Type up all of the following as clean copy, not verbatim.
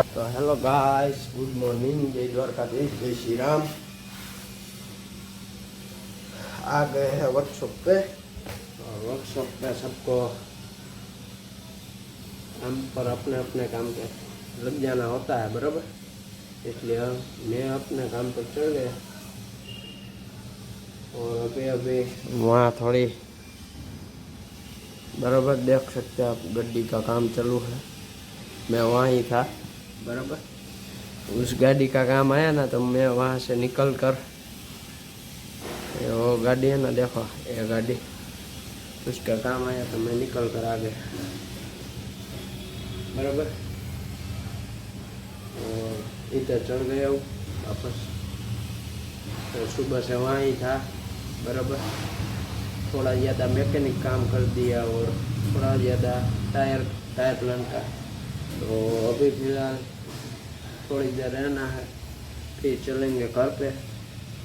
तो hello guys, good morning, जय द्वारकाधीश, जय श्री राम। आ गए हैं वर्कशॉप पे और वर्कशॉप पे सबको काम पर अपने अपने काम पे लग जाना होता है, बराबर। इसलिए मैं अपने काम पर चल गया और अभी अभी वहाँ थोड़ी बराबर देख सकते हैं आप, गड्डी का काम चालू है। मैं वहाँ ही था, बराबर। उस गाड़ी का काम आया ना, तो मैं वहाँ से निकल कर, वो गाड़ी है ना, देखो ये गाड़ी, उसका काम आया तो मैं निकल कर आ गया, बराबर। और इधर चढ़ गया हूँ वापस। तो सुबह से वहाँ ही था, बराबर। थोड़ा ज़्यादा मैकेनिक काम कर दिया और थोड़ा ज़्यादा टायर प्लान का। तो अभी फ़िलहाल थोड़ी देर रहना है, फिर चलेंगे घर पे।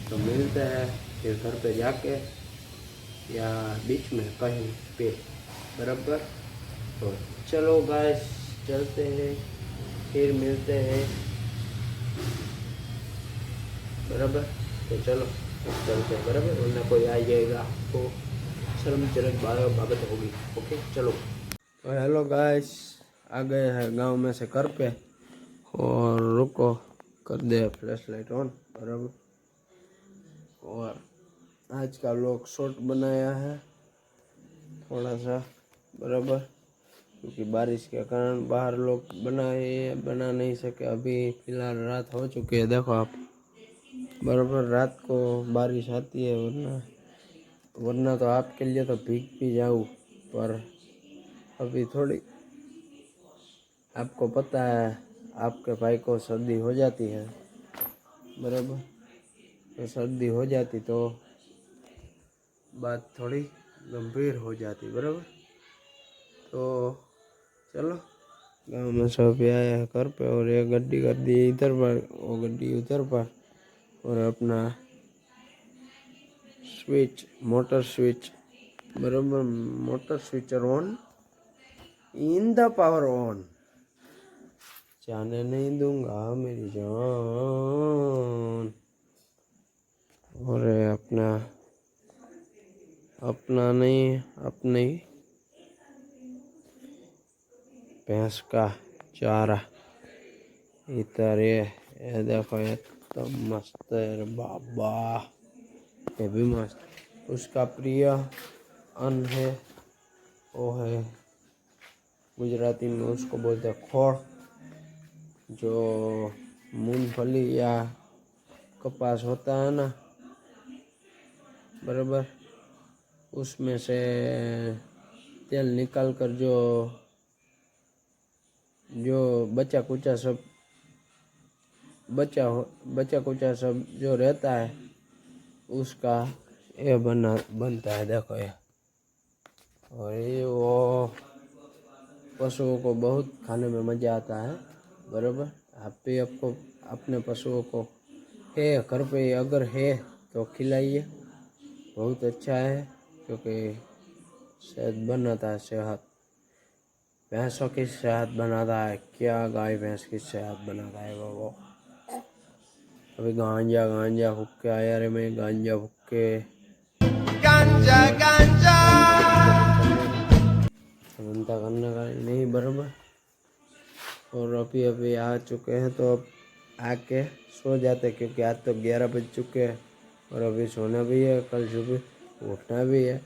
तो मिलते हैं फिर घर पे जाके या बीच में कहीं पे, बराबर। तो चलो गाइस, चलते हैं, फिर मिलते हैं, बराबर। तो चलो चलते हैं, बराबर, वरना कोई आ जाएगा तो शर्मजनक बाबत होगी। ओके चलो। तो हेलो गाइस, आ गए हैं गांव में से घर पे और रुको, कर दे फ्लैश लाइट ऑन, बराबर। और आज का व्लॉग शॉर्ट बनाया है थोड़ा सा, बराबर, क्योंकि बारिश के कारण बाहर लोग बना नहीं सके। अभी फिलहाल रात हो चुकी है, देखो आप, बराबर। रात को बारिश आती है, वरना तो आपके लिए तो भीग भी जाऊँ, पर अभी थोड़ी, आपको पता है, आपके भाई को सर्दी हो जाती है, बराबर। तो सर्दी हो जाती तो बात थोड़ी गंभीर हो जाती, बराबर। तो चलो, गांव में सब आए हैं घर पे और ये गड्डी कर दी इधर पर, वो गड्डी उधर पर, और अपना स्विच, मोटर स्विच, बराबर, motor switcher on, in the power on, जाने नहीं दूंगा मेरी जान। और अपना अपना नहीं, अपनी भैंस का चारा इधर ये देखो, ये तो मस्त है बाबा, ये भी मस्त। उसका प्रिय अन्न है, वो है, गुजराती में उसको बोलते हैं खोड़, जो मूंगफली या कपास होता है ना, बराबर, उसमें से तेल निकाल कर जो बचा कुचा सब जो रहता है, उसका ये बनता है, देखो ये। और ये वो पशुओं को बहुत खाने में मज़ा आता है, बराबर। आप भी आपको अपने पशुओं को है घर पे अगर है तो खिलाइए, बहुत अच्छा है, क्योंकि सेहत बनाता है, सेहत भैंसों की सेहत बनाता है, क्या गाय भैंस की सेहत बनाता है वो। अभी गांजा हुक्के आया रे, मैं गांजा हुक्के गांजा गांजा समझता करने का नहीं, बराबर। और अभी अभी आ चुके हैं, तो अब आके सो जाते, क्योंकि आज तो 11 बज चुके हैं और अभी सोना भी है, कल सुबह उठना भी है,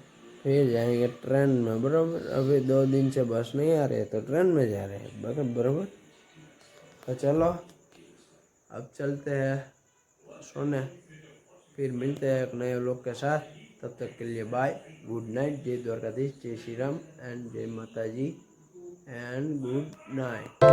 फिर जाएंगे ट्रेन में, बराबर। अभी 2 दिन से बस नहीं आ रही है तो ट्रेन में जा रहे हैं, बराबर। तो चलो अब चलते हैं सोने, फिर मिलते हैं एक नए लोग के साथ। तब तक के लिए बाय, गुड नाइट, जय द्वारकाधीश, जय श्री राम, एंड जय माता जी, एंड गुड नाइट।